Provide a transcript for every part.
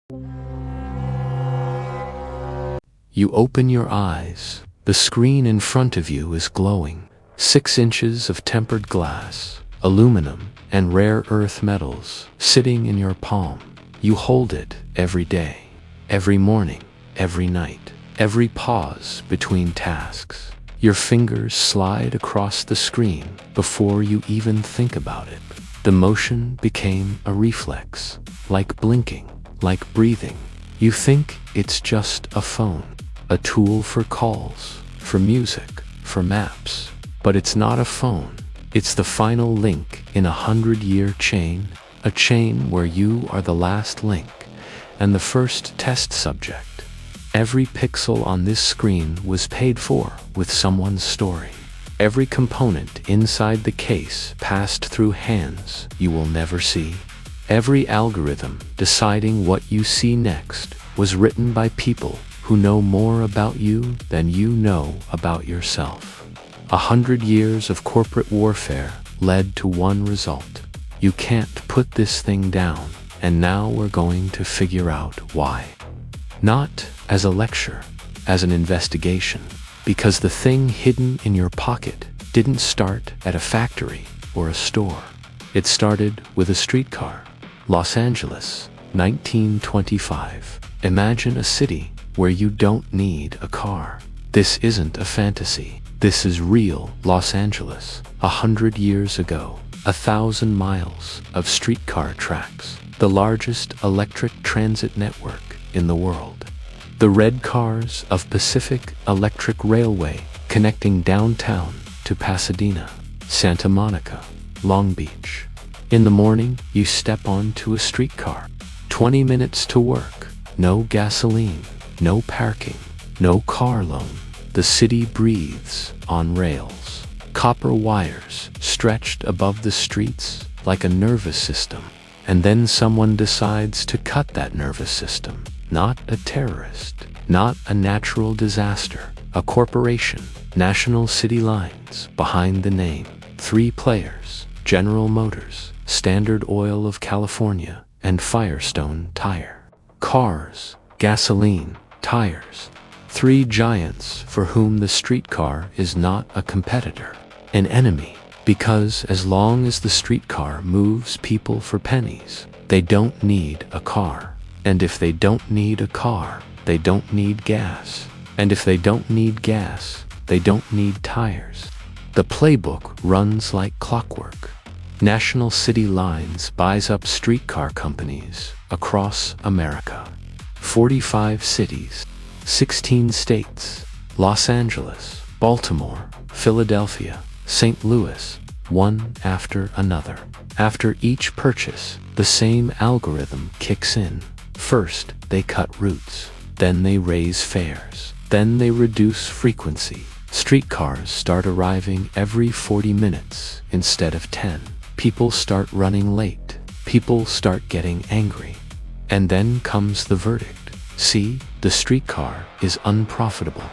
You open your eyes. The screen in front of you is glowing. 6 inches of tempered glass, aluminum, and rare earth metals sitting in your palm. You hold it every day, every morning, every night, every pause between tasks. Your fingers slide across the screen before you even think about it. The motion became a reflex, like blinking, like breathing. You think it's just a phone, a tool for calls, for music, for maps. But it's not a phone. It's the final link in a 100-year chain, a chain where you are the last link and the first test subject. Every pixel on this screen was paid for with someone's story. Every component inside the case passed through hands you will never see. Every algorithm deciding what you see next was written by people who know more about you than you know about yourself. 100 years of corporate warfare led to one result. You can't put this thing down, and now we're going to figure out why. Not as a lecture, as an investigation, because the thing hidden in your pocket didn't start at a factory or a store. It started with a streetcar. Los Angeles, 1925. Imagine a city where you don't need a car. This isn't a fantasy. This is real Los Angeles. 100 years ago, 1,000 miles of streetcar tracks, the largest electric transit network in the world. The red cars of Pacific Electric Railway connecting downtown to Pasadena, Santa Monica, Long Beach. In the morning, you step onto a streetcar. 20 minutes to work. No gasoline, no parking, no car loan. The city breathes on rails. Copper wires stretched above the streets like a nervous system. And then someone decides to cut that nervous system. Not a terrorist, not a natural disaster, a corporation. National City Lines behind the name. 3 players, General Motors, Standard Oil of California, and Firestone Tire. Cars, gasoline, tires. 3 giants for whom the streetcar is not a competitor, an enemy, because as long as the streetcar moves people for pennies, they don't need a car. And if they don't need a car, they don't need gas. And if they don't need gas, they don't need tires. The playbook runs like clockwork. National City Lines buys up streetcar companies across America. 45 cities, 16 states, Los Angeles, Baltimore, Philadelphia, St. Louis, one after another. After each purchase, the same algorithm kicks in. First, they cut routes. Then they raise fares. Then they reduce frequency. Streetcars start arriving every 40 minutes instead of 10. People start running late. People start getting angry. And then comes the verdict. See, the streetcar is unprofitable,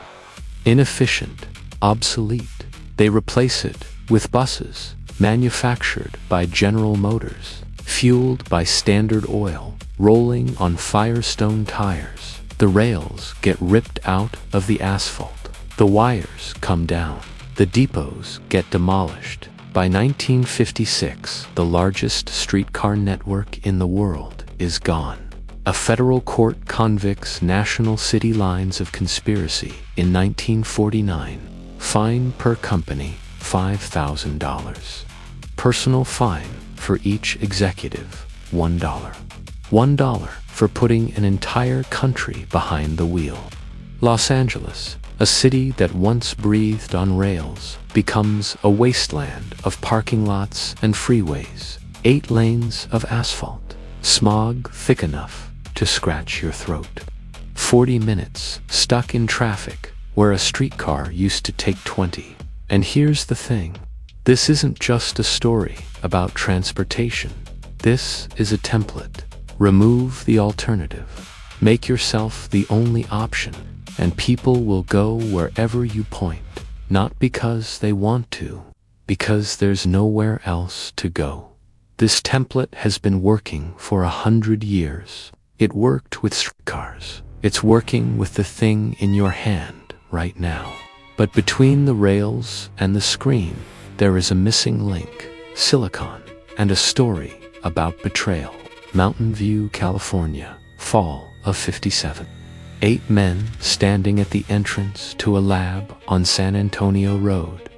inefficient, obsolete. They replace it with buses, manufactured by General Motors, fueled by Standard Oil, rolling on Firestone tires. The rails get ripped out of the asphalt. The wires come down. The depots get demolished. By 1956, the largest streetcar network in the world is gone. A federal court convicts National City Lines of conspiracy in 1949. Fine per company, $5,000. Personal fine for each executive, $1. $1 for putting an entire country behind the wheel. Los Angeles, a city that once breathed on rails, becomes a wasteland of parking lots and freeways. 8 lanes of asphalt. Smog thick enough to scratch your throat. 40 minutes stuck in traffic where a streetcar used to take 20. And here's the thing. This isn't just a story about transportation. This is a template. Remove the alternative. Make yourself the only option, and people will go wherever you point, not because they want to, because there's nowhere else to go. This template has been working for 100 years. It worked with streetcars. It's working with the thing in your hand right now. But between the rails and the screen, there is a missing link, silicon, and a story about betrayal. Mountain View, California, fall of '57. 8 men standing at the entrance to a lab on San Antonio Road.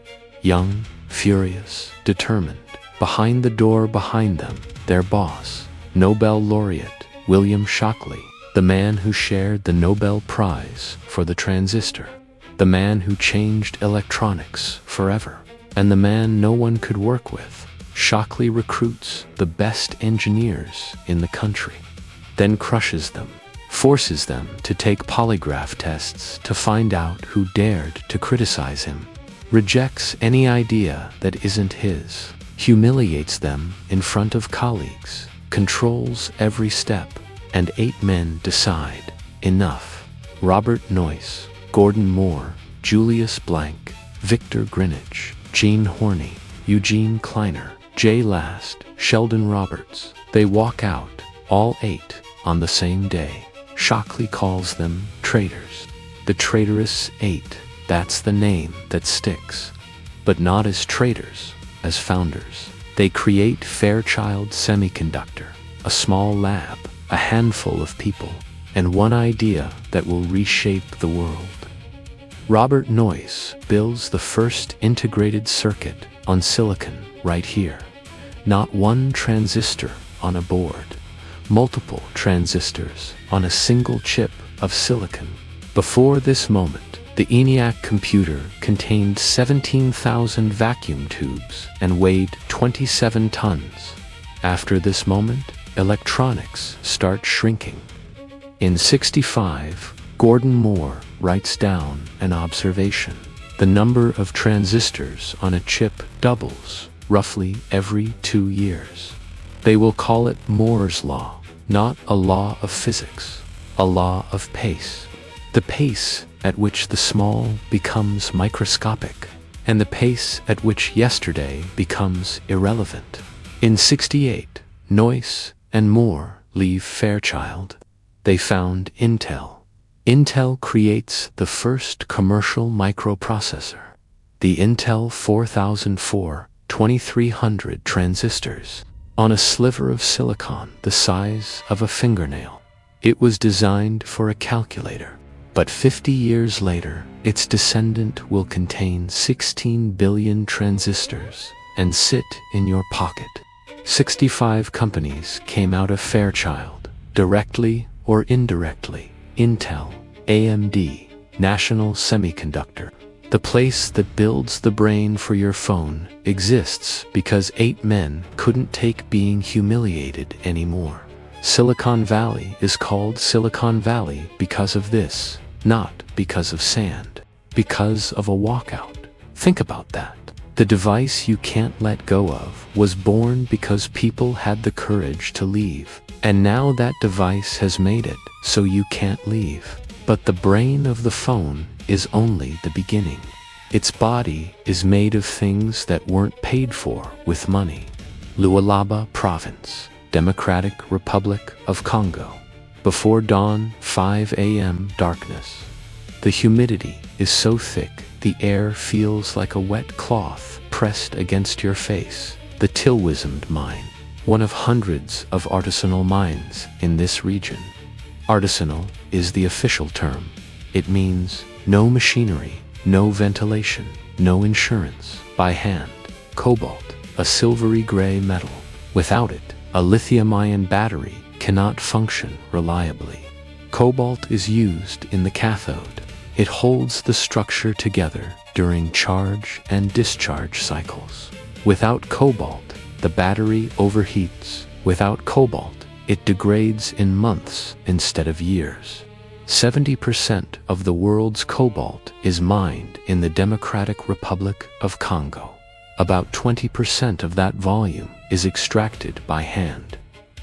Young, furious, determined. Behind the door behind them, their boss, Nobel laureate William Shockley, the man who shared the Nobel Prize for the transistor, the man who changed electronics forever, and the man no one could work with. Shockley recruits the best engineers in the country, then crushes them, forces them to take polygraph tests to find out who dared to criticize him, rejects any idea that isn't his, humiliates them in front of colleagues, controls every step, and 8 men decide, enough. Robert Noyce, Gordon Moore, Julius Blank, Victor Greenwich, Gene Horney, Eugene Kleiner, Jay Last, Sheldon Roberts. They walk out, all 8, on the same day. Shockley calls them traitors. The Traitorous Eight, that's the name that sticks. But not as traitors, as founders. They create Fairchild Semiconductor, a small lab, a handful of people, and one idea that will reshape the world. Robert Noyce builds the first integrated circuit on silicon right here. Not one transistor on a board, multiple transistors on a single chip of silicon. Before this moment, the ENIAC computer contained 17,000 vacuum tubes and weighed 27 tons. After this moment, electronics start shrinking. In '65, Gordon Moore writes down an observation. The number of transistors on a chip doubles roughly every 2 years. They will call it Moore's law, not a law of physics, a law of pace. The pace at which the small becomes microscopic, and the pace at which yesterday becomes irrelevant. In '68, Noyce and Moore leave Fairchild. They found Intel. Intel creates the first commercial microprocessor, the Intel 4004-2300 transistors, on a sliver of silicon the size of a fingernail. It was designed for a calculator, but 50 years later, its descendant will contain 16 billion transistors and sit in your pocket. 65 companies came out of Fairchild, directly or indirectly. Intel, AMD, National Semiconductor. The place that builds the brain for your phone exists because 8 men couldn't take being humiliated anymore. Silicon Valley is called Silicon Valley because of this, not because of sand, because of a walkout. Think about that. The device you can't let go of was born because people had the courage to leave, and now that device has made it so you can't leave. But the brain of the phone is only the beginning. Its body is made of things that weren't paid for with money. Lualaba Province, Democratic Republic of Congo. Before dawn, 5 a.m. darkness. The humidity is so thick, the air feels like a wet cloth pressed against your face. The Tilwismed mine, one of hundreds of artisanal mines in this region. Artisanal is the official term. It means no machinery, no ventilation, no insurance, by hand. Cobalt, a silvery gray metal. Without it, a lithium-ion battery cannot function reliably. Cobalt is used in the cathode. It holds the structure together during charge and discharge cycles. Without cobalt, the battery overheats. Without cobalt, it degrades in months instead of years. 70% of the world's cobalt is mined in the Democratic Republic of Congo. About 20% of that volume is extracted by hand.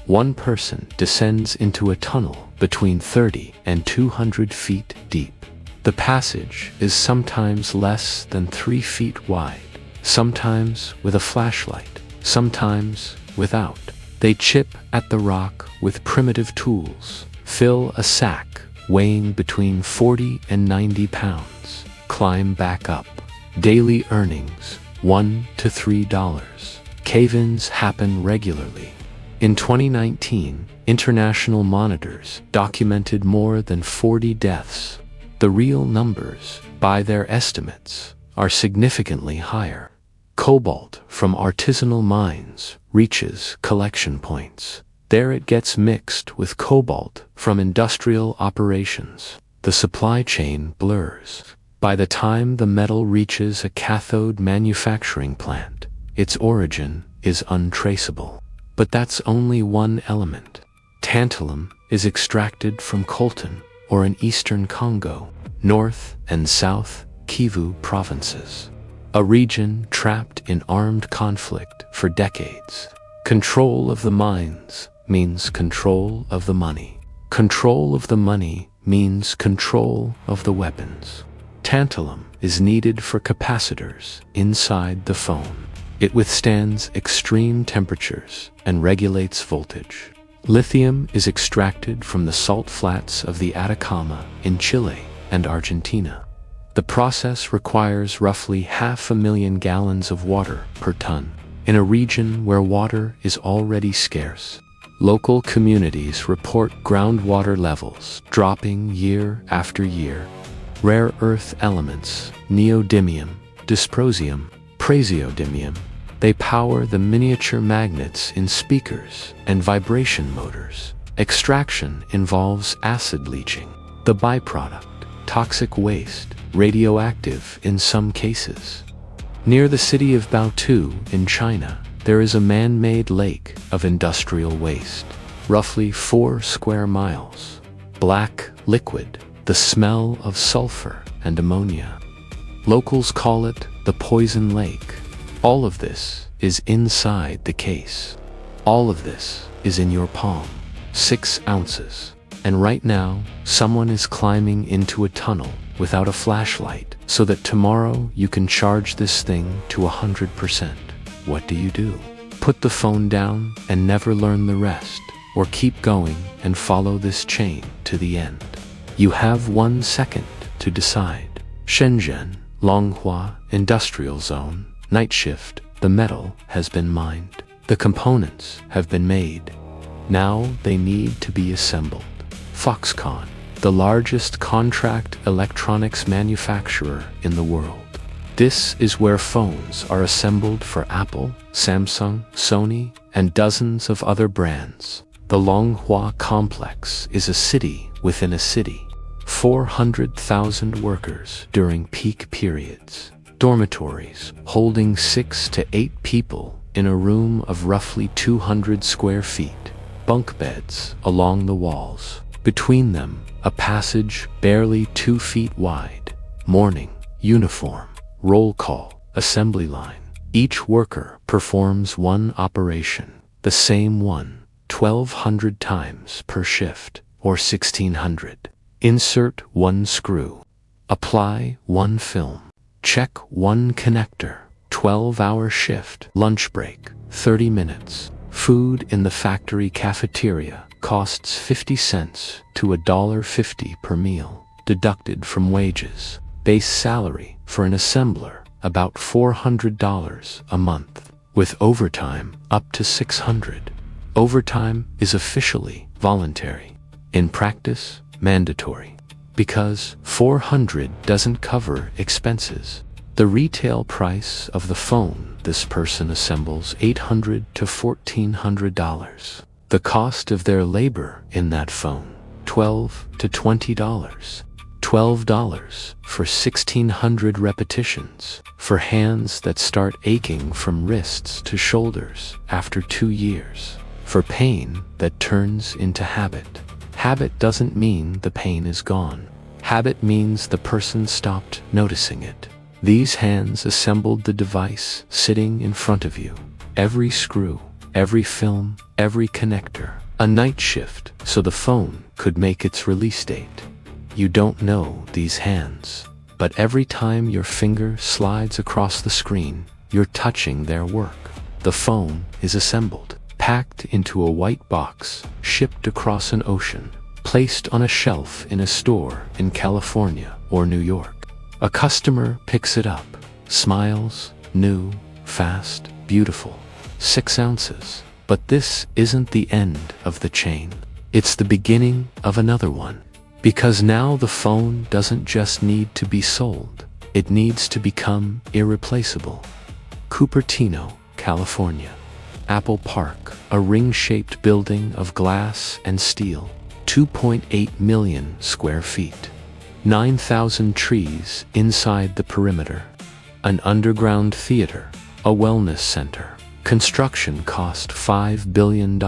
One person descends into a tunnel between 30 and 200 feet deep. The passage is sometimes less than 3 feet wide, sometimes with a flashlight, sometimes without. They chip at the rock with primitive tools, Fill a sack weighing between 40 and 90 pounds. Climb back up. Daily earnings, $1 to $3. Cave-ins happen regularly. In 2019, international monitors documented more than 40 deaths. The real numbers, by their estimates, are significantly higher. Cobalt from artisanal mines reaches collection points. There it gets mixed with cobalt from industrial operations. The supply chain blurs. By the time the metal reaches a cathode manufacturing plant, its origin is untraceable. But that's only one element. Tantalum is extracted from coltan, or in eastern Congo, North and South Kivu provinces, a region trapped in armed conflict for decades. Control of the mines means control of the money. Control of the money means control of the weapons. Tantalum is needed for capacitors inside the phone. It withstands extreme temperatures and regulates voltage. Lithium is extracted from the salt flats of the Atacama in Chile and Argentina. The process requires roughly 500,000 gallons of water per ton, in a region where water is already scarce. Local communities report groundwater levels dropping year after year. Rare earth elements, neodymium, dysprosium, praseodymium, they power the miniature magnets in speakers and vibration motors. Extraction involves acid leaching. The byproduct, toxic waste, radioactive in some cases. Near the city of Baotou in China, there is a man-made lake of industrial waste, roughly 4 square miles. Black liquid, the smell of sulfur and ammonia. Locals call it the poison lake. All of this is inside the case. All of this is in your palm. 6 ounces. And right now, someone is climbing into a tunnel without a flashlight so that tomorrow you can charge this thing to 100%. What do? Put the phone down and never learn the rest, or keep going and follow this chain to the end. You have 1 second to decide. Shenzhen, Longhua, Industrial Zone, night shift. The metal has been mined. The components have been made. Now they need to be assembled. Foxconn, the largest contract electronics manufacturer in the world. This is where phones are assembled for Apple, Samsung, Sony, and dozens of other brands. The Longhua complex is a city within a city. 400,000 workers during peak periods. Dormitories holding 6 to 8 people in a room of roughly 200 square feet. Bunk beds along the walls. Between them, a passage barely 2 feet wide. Morning, uniform, roll call, assembly line. Each worker performs one operation, the same one, 1,200 times per shift, or 1,600. Insert 1 screw. Apply 1 film. Check 1 connector. 12-hour shift. Lunch break, 30 minutes. Food in the factory cafeteria costs 50 cents to $1.50 per meal, deducted from wages. Base salary for an assembler, about $400 a month, with overtime up to $600. Overtime is officially voluntary. In practice, mandatory. Because $400 doesn't cover expenses. The retail price of the phone this person assembles $800 to $1,400. The cost of their labor in that phone, $12 to $20. $12 for 1,600 repetitions, for hands that start aching from wrists to shoulders after 2 years, for pain that turns into habit. Habit doesn't mean the pain is gone. Habit means the person stopped noticing it. These hands assembled the device sitting in front of you. Every screw, every film, every connector. A night shift so the phone could make its release date. You don't know these hands, but every time your finger slides across the screen, you're touching their work. The phone is assembled, packed into a white box, shipped across an ocean. placed on a shelf in a store in California or New York. A customer picks it up, smiles, new, fast, beautiful. 6 ounces. But this isn't the end of the chain. It's the beginning of another one. Because now the phone doesn't just need to be sold. It needs to become irreplaceable. Cupertino, California. Apple Park, a ring-shaped building of glass and steel. 2.8 million square feet. 9,000 trees inside the perimeter. An underground theater, a wellness center. Construction cost $5 billion.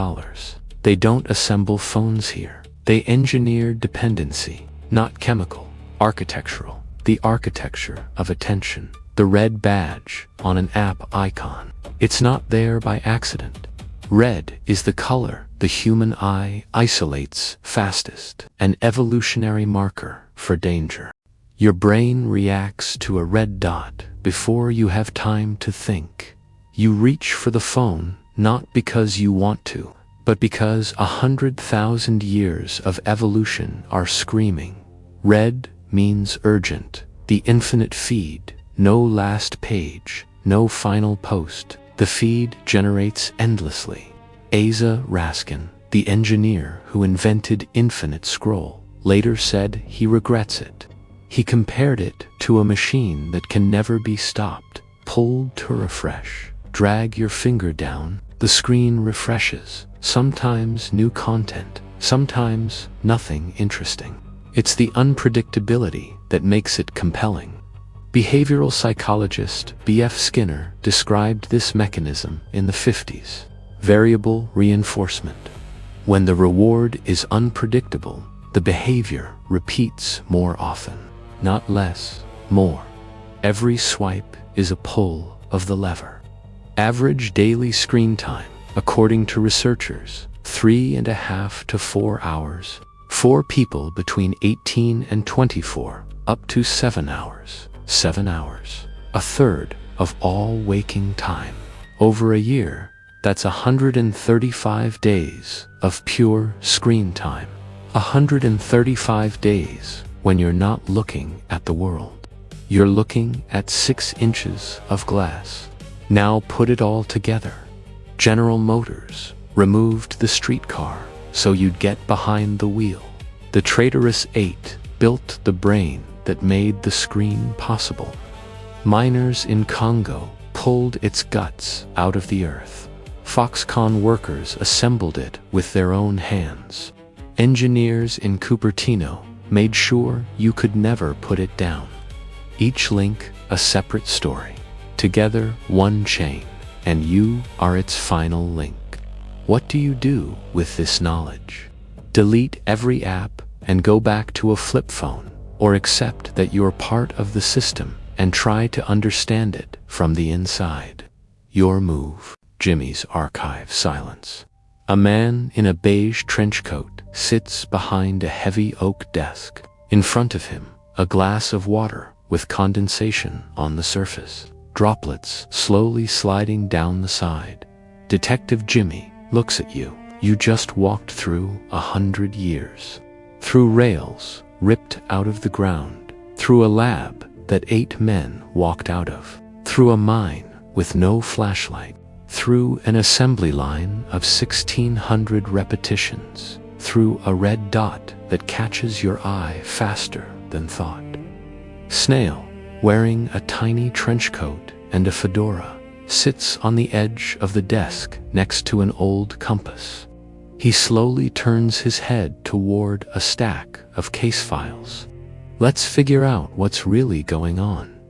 They don't assemble phones here. They engineer dependency, not chemical, architectural. The architecture of attention. The red badge on an app icon. It's not there by accident. Red is the color the human eye isolates fastest, an evolutionary marker for danger. Your brain reacts to a red dot before you have time to think. You reach for the phone not because you want to, but because 100,000 years of evolution are screaming. Red means urgent, the infinite feed, no last page, no final post. The feed generates endlessly. Asa Raskin, the engineer who invented infinite scroll, later said he regrets it. He compared it to a machine that can never be stopped. Pulled to refresh. Drag your finger down, the screen refreshes. Sometimes new content, sometimes nothing interesting. It's the unpredictability that makes it compelling. Behavioral psychologist B.F. Skinner described this mechanism in the 50s. Variable reinforcement. When the reward is unpredictable, the behavior repeats more often, not less, more. Every swipe is a pull of the lever. Average daily screen time, according to researchers, 3.5 to 4 hours. For people between 18 and 24, up to 7 hours. 7 hours. A third of all waking time. Over a year, that's 135 days of pure screen time. 135 days when you're not looking at the world. You're looking at 6 inches of glass. Now put it all together. General Motors removed the streetcar so you'd get behind the wheel. The Traitorous Eight built the brain that made the screen possible. Miners in Congo pulled its guts out of the earth. Foxconn workers assembled it with their own hands. Engineers in Cupertino made sure you could never put it down. Each link a separate story. Together one chain, and you are its final link. What do you do with this knowledge? Delete every app and go back to a flip phone, or accept that you're part of the system and try to understand it from the inside. Your move. Jimmy's archive silence. A man in a beige trench coat sits behind a heavy oak desk. In front of him, a glass of water with condensation on the surface. Droplets slowly sliding down the side. Detective Jimmy looks at you. You just walked through 100 years. Through rails ripped out of the ground. Through a lab that 8 men walked out of. Through a mine with no flashlight. Through an assembly line of 1,600 repetitions. Through a red dot that catches your eye faster than thought. Snail, wearing a tiny trench coat and a fedora, sits on the edge of the desk next to an old compass. He slowly turns his head toward a stack of case files. Let's figure out what's really going on.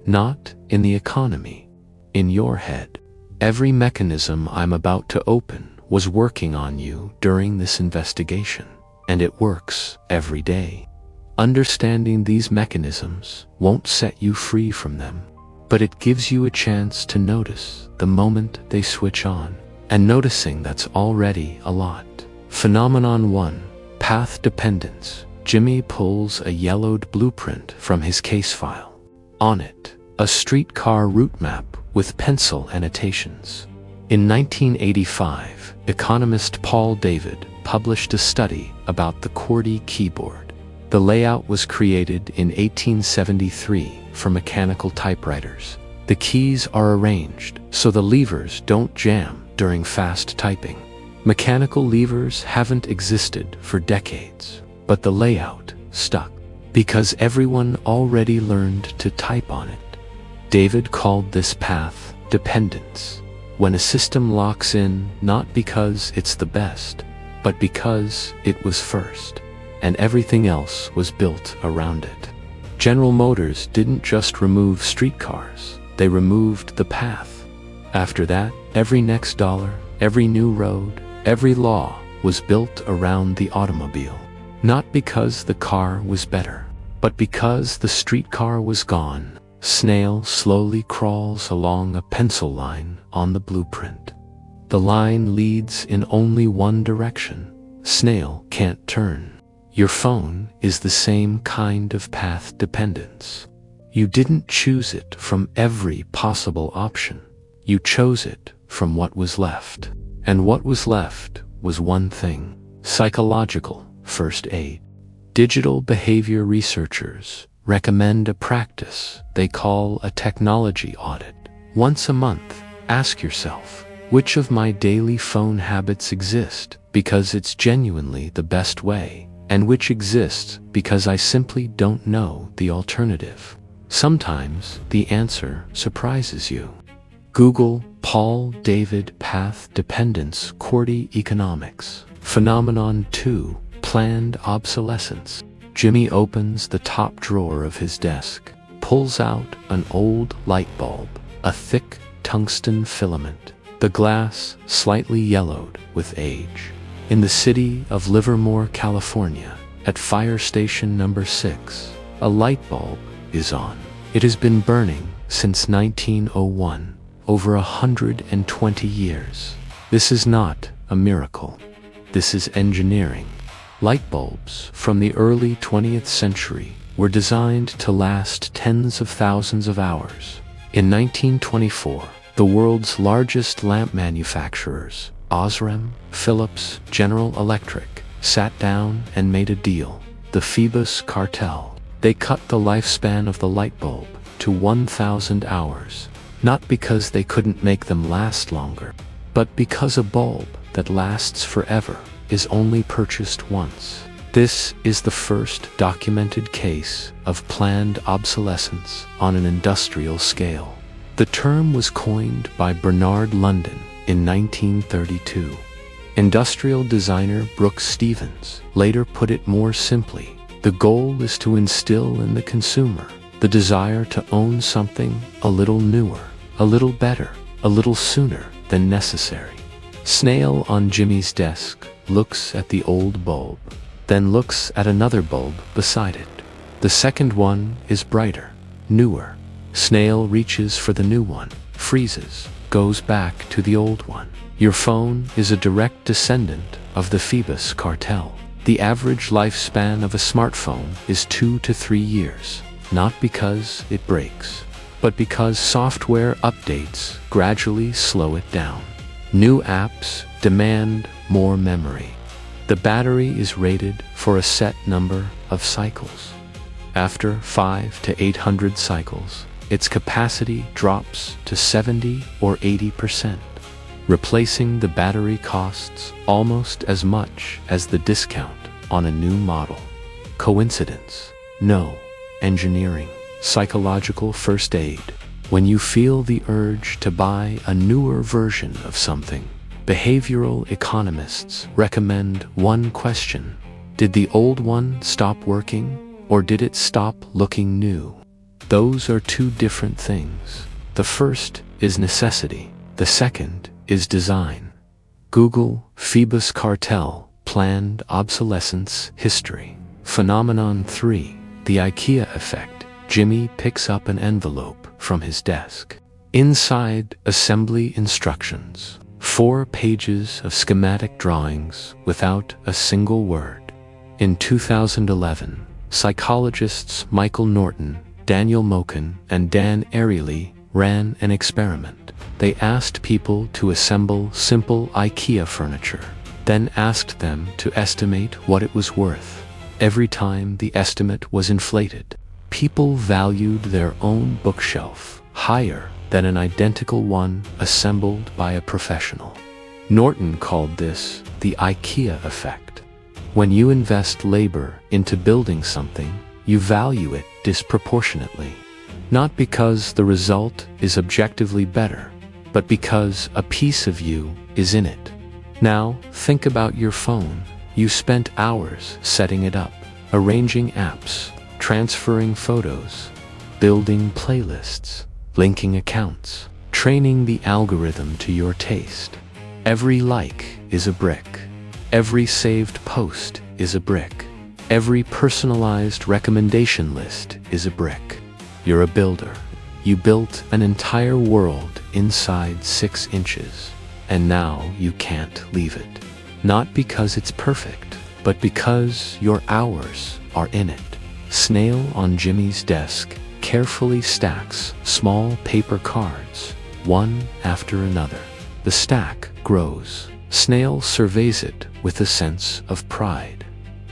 Not in the economy, in your head. Every mechanism I'm about to open was working on you during this investigation, and it works every day. Understanding these mechanisms won't set you free from them, but it gives you a chance to notice the moment they switch on, and noticing that's already a lot. Phenomenon 1, Path Dependence. Jimmy pulls a yellowed blueprint from his case file. On it, a streetcar route map with pencil annotations. In 1985, economist Paul David published a study about the QWERTY keyboard. The layout was created in 1873 for mechanical typewriters. The keys are arranged so the levers don't jam during fast typing. Mechanical levers haven't existed for decades, but the layout stuck because everyone already learned to type on it. David called this path dependence. When a system locks in not because it's the best, but because it was first, and everything else was built around it. General Motors didn't just remove streetcars, they removed the path. After that, every next dollar, every new road, every law was built around the automobile. Not because the car was better, but because the streetcar was gone. Snail slowly crawls along a pencil line on the blueprint. The line leads in only one direction. Snail can't turn. Your phone is the same kind of path dependence. You didn't choose it from every possible option. You chose it from what was left. And what was left was one thing: psychological first aid. Digital behavior researchers recommend a practice they call a technology audit. Once a month, ask yourself, which of my daily phone habits exist because it's genuinely the best way, and which exists because I simply don't know the alternative. Sometimes the answer surprises you. Google Paul David Path Dependence QWERTY Economics. Phenomenon 2. Planned obsolescence. Jimmy opens the top drawer of his desk, pulls out an old light bulb, a thick tungsten filament, the glass slightly yellowed with age. In the city of Livermore, California, at fire station number 6, a light bulb is on. It has been burning since 1901, over 120 years. This is not a miracle. This is engineering. Light bulbs from the early 20th century were designed to last tens of thousands of hours. In 1924, the world's largest lamp manufacturers, Osram, Philips, General Electric, sat down and made a deal, the Phoebus cartel. They cut the lifespan of the light bulb to 1,000 hours, not because they couldn't make them last longer, but because a bulb that lasts forever is only purchased once. This is the first documented case of planned obsolescence on an industrial scale. The term was coined by Bernard London in 1932. Industrial designer Brooks Stevens later put it more simply: the goal is to instill in the consumer the desire to own something a little newer, a little better, a little sooner than necessary. Snail on Jimmy's desk looks at the old bulb, then looks at another bulb beside it. The second one is brighter, newer. Snail reaches for the new one, freezes, goes back to the old one. Your phone is a direct descendant of the Phoebus cartel. The average lifespan of a smartphone is 2 to 3 years, not because it breaks, but because software updates gradually slow it down. New apps demand more memory. The battery is rated for a set number of cycles. After 500 to 800 cycles, its capacity drops to 70 or 80%. Replacing the battery costs almost as much as the discount on a new model. Coincidence? No. Engineering. Psychological first aid. When you feel the urge to buy a newer version of something, behavioral economists recommend one question: did the old one stop working, or did it stop looking new? Those are two different things. The first is necessity. The second is design. Google Phoebus cartel, planned obsolescence history. Phenomenon 3. The IKEA effect. Jimmy picks up an envelope from his desk. Inside, assembly instructions. 4 pages of schematic drawings without a single word. In 2011, psychologists Michael Norton, Daniel Moken, and Dan Ariely ran an experiment. They asked people to assemble simple IKEA furniture. then asked them to estimate what it was worth. Every time the estimate was inflated, people valued their own bookshelf higher than an identical one assembled by a professional. Norton called this the IKEA effect. When you invest labor into building something, you value it disproportionately. Not because the result is objectively better, but because a piece of you is in it. Now, think about your phone. You spent hours setting it up, arranging apps, transferring photos, building playlists, linking accounts, training the algorithm to your taste. Every like is a brick. Every saved post is a brick. Every personalized recommendation list is a brick. You're a builder. You built an entire world inside 6 inches, and now you can't leave it. Not because it's perfect, but because your hours are in it. Snail on Jimmy's desk carefully stacks small paper cards, one after another. The stack grows. Snail surveys it with a sense of pride.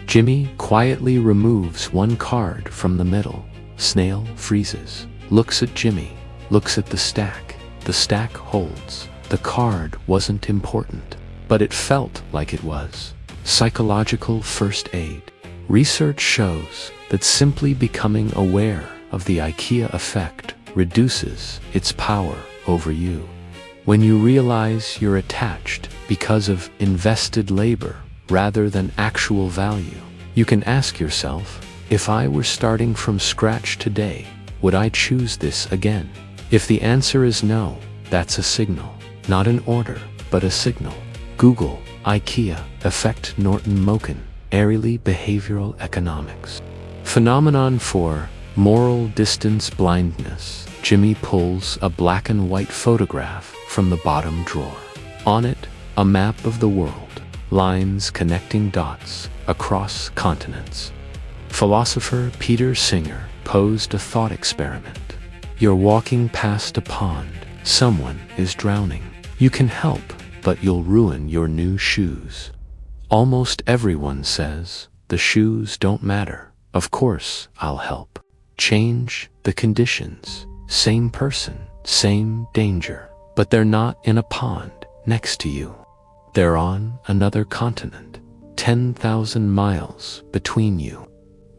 Jimmy quietly removes one card from the middle. Snail freezes, looks at Jimmy, looks at the stack. The stack holds. The card wasn't important, but it felt like it was. Psychological first aid. Research shows that simply becoming aware of the IKEA effect reduces its power over you. When you realize you're attached because of invested labor rather than actual value, you can ask yourself, if I were starting from scratch today, would I choose this again? If the answer is no, that's a signal. Not an order, but a signal. Google IKEA effect Norton Moken, Airily Behavioral Economics. Phenomenon 4. Moral distance blindness. Jimmy pulls a black and white photograph from the bottom drawer. On it, a map of the world, lines connecting dots across continents. Philosopher Peter Singer posed a thought experiment. You're walking past a pond. Someone is drowning. You can help, but you'll ruin your new shoes. Almost everyone says, the shoes don't matter. Of course, I'll help. Change the conditions. Same person, same danger. But they're not in a pond next to you. They're on another continent. 10,000 miles between you.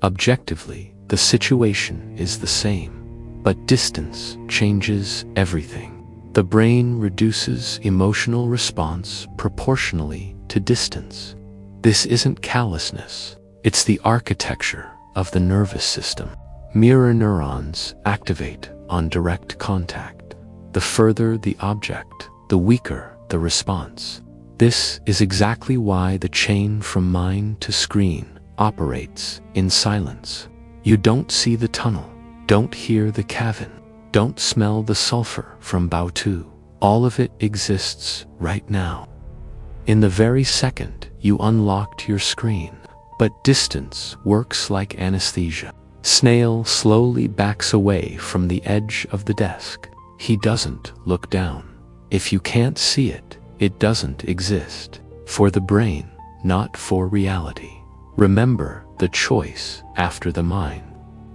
Objectively, the situation is the same. But distance changes everything. The brain reduces emotional response proportionally to distance. This isn't callousness. It's the architecture of the nervous system. Mirror neurons activate on direct contact. The further the object, the weaker the response. This is exactly why the chain from mind to screen operates in silence. You don't see the tunnel, don't hear the cavern, don't smell the sulfur from Bautu. All of it exists right now. In the very second you unlocked your screen. But distance works like anesthesia. Snail slowly backs away from the edge of the desk. He doesn't look down. If you can't see it, it doesn't exist. For the brain, not for reality. Remember the choice after the mind.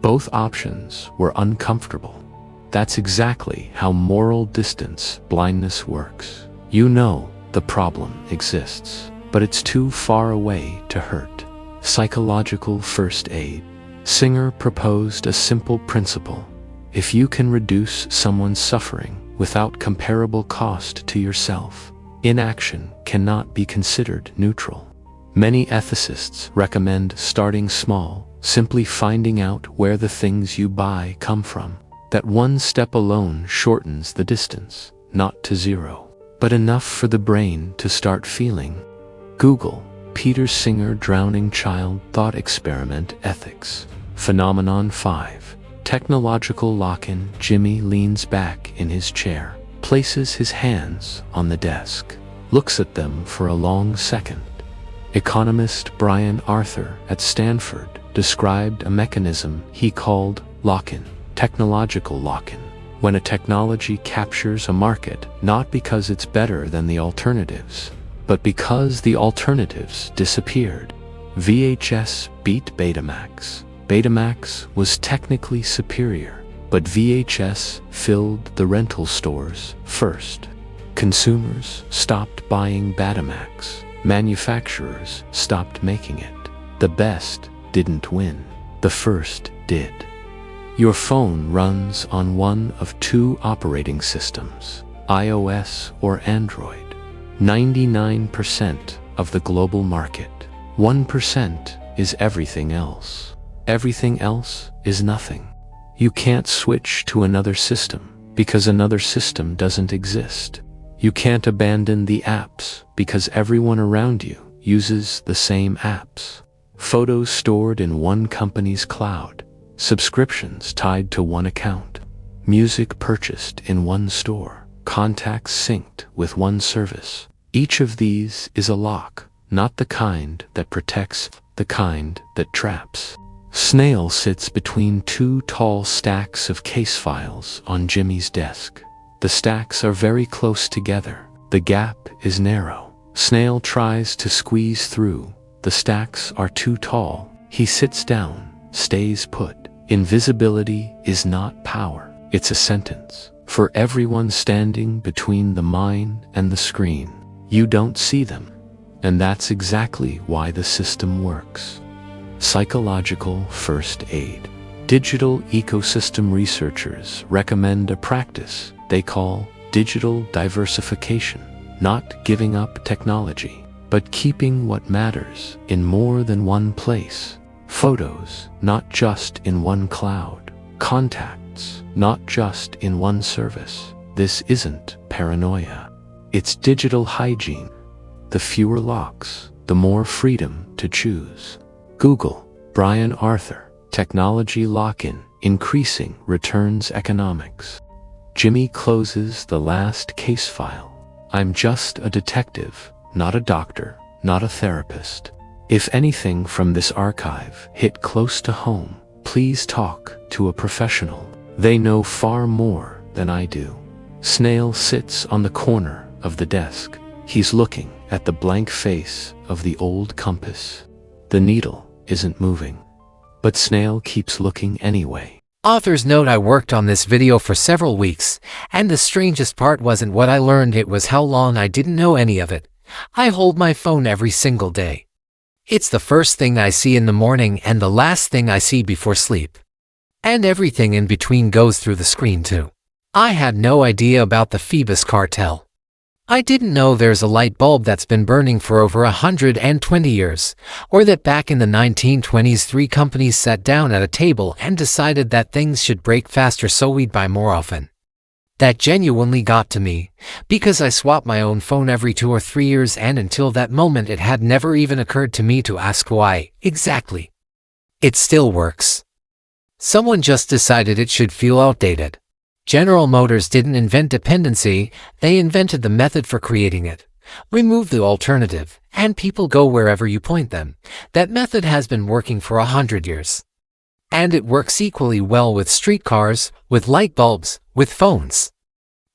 Both options were uncomfortable. That's exactly how moral distance blindness works. You know the problem exists, but it's too far away to hurt. Psychological first aid. Singer proposed a simple principle. If you can reduce someone's suffering without comparable cost to yourself, inaction cannot be considered neutral. Many ethicists recommend starting small, simply finding out where the things you buy come from. That one step alone shortens the distance, not to zero, but enough for the brain to start feeling. Google Peter Singer Drowning Child Thought Experiment Ethics. Phenomenon 5. Technological lock-in. Jimmy leans back in his chair, places his hands on the desk, looks at them for a long second. Economist Brian Arthur at Stanford described a mechanism he called lock-in, technological lock-in, when a technology captures a market not because it's better than the alternatives, but because the alternatives disappeared. VHS beat Betamax. Betamax was technically superior, but VHS filled the rental stores first. Consumers stopped buying Betamax. Manufacturers stopped making it. The best didn't win. The first did. Your phone runs on one of two operating systems, iOS or Android. 99% of the global market. 1% is everything else. Everything else is nothing. You can't switch to another system because another system doesn't exist. You can't abandon the apps because everyone around you uses the same apps. Photos stored in one company's cloud. Subscriptions tied to one account. Music purchased in one store. Contacts synced with one service. Each of these is a lock, not the kind that protects, the kind that traps. Snail sits between two tall stacks of case files on Jimmy's desk. The stacks are very close together. The gap is narrow. Snail tries to squeeze through. The stacks are too tall. He sits down, stays put. Invisibility is not power. It's a sentence. For everyone standing between the mind and the screen, you don't see them. And that's exactly why the system works. Psychological first aid. Digital ecosystem researchers recommend a practice they call digital diversification, not giving up technology, but keeping what matters in more than one place. Photos, not just in one cloud. Contacts, not just in one service. This isn't paranoia. It's digital hygiene. The fewer locks, the more freedom to choose. Google, Brian Arthur, Technology Lock-in, Increasing Returns Economics. Jimmy closes the last case file. I'm just a detective, not a doctor, not a therapist. If anything from this archive hit close to home, please talk to a professional. They know far more than I do. Snail sits on the corner of the desk. He's looking at the blank face of the old compass. The needle isn't moving, but Snail keeps looking anyway. Author's note: I worked on this video for several weeks, and the strangest part wasn't what I learned, it was how long I didn't know any of it. I hold my phone every single day. It's the first thing I see in the morning and the last thing I see before sleep. And everything in between goes through the screen too. I had no idea about the Phoebus cartel. I didn't know there's a light bulb that's been burning for over 120 years, or that back in the 1920s 3 companies sat down at a table and decided that things should break faster so we'd buy more often. That genuinely got to me, because I swap my own phone every 2 or 3 years, and until that moment it had never even occurred to me to ask why, exactly. It still works. Someone just decided it should feel outdated. General Motors didn't invent dependency, they invented the method for creating it. Remove the alternative, and people go wherever you point them. That method has been working for 100 years. And it works equally well with streetcars, with light bulbs, with phones,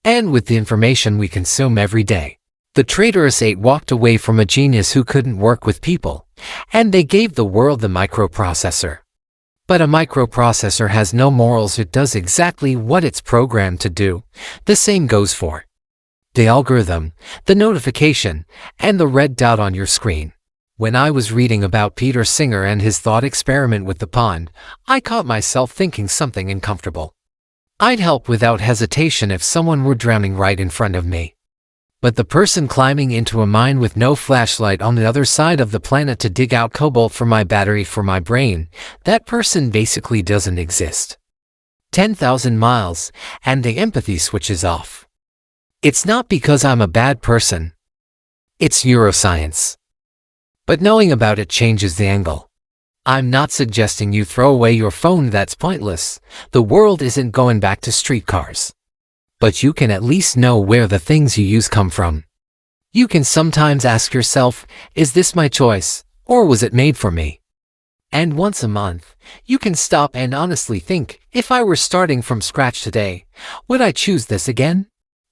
and with the information we consume every day. The Traitorous Eight walked away from a genius who couldn't work with people, and they gave the world the microprocessor. But a microprocessor has no morals, it does exactly what it's programmed to do. The same goes for the algorithm, the notification, and the red dot on your screen. When I was reading about Peter Singer and his thought experiment with the pond, I caught myself thinking something uncomfortable. I'd help without hesitation if someone were drowning right in front of me. But the person climbing into a mine with no flashlight on the other side of the planet to dig out cobalt for my battery for my brain, that person basically doesn't exist. 10,000 miles, and the empathy switches off. It's not because I'm a bad person. It's neuroscience. But knowing about it changes the angle. I'm not suggesting you throw away your phone, that's pointless. The world isn't going back to streetcars. But you can at least know where the things you use come from. You can sometimes ask yourself, is this my choice, or was it made for me? And once a month, you can stop and honestly think, if I were starting from scratch today, would I choose this again?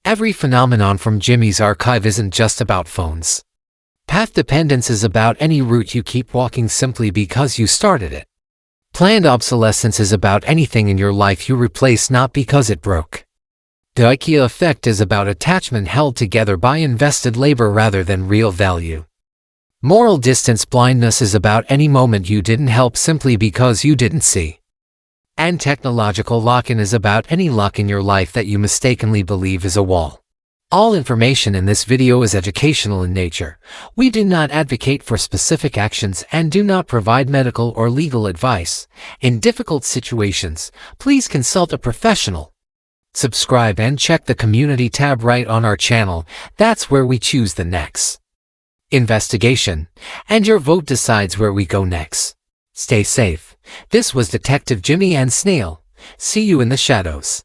Every phenomenon from Jimmy's archive isn't just about phones. Path dependence is about any route you keep walking simply because you started it. Planned obsolescence is about anything in your life you replace not because it broke. The IKEA effect is about attachment held together by invested labor rather than real value. Moral distance blindness is about any moment you didn't help simply because you didn't see. And technological lock-in is about any lock in your life that you mistakenly believe is a wall. All information in this video is educational in nature. We do not advocate for specific actions and do not provide medical or legal advice. In difficult situations, please consult a professional. Subscribe and check the community tab right on our channel. That's where we choose the next investigation, and your vote decides where we go next. Stay safe. This was Detective Jimmy and Snail. See you in the shadows.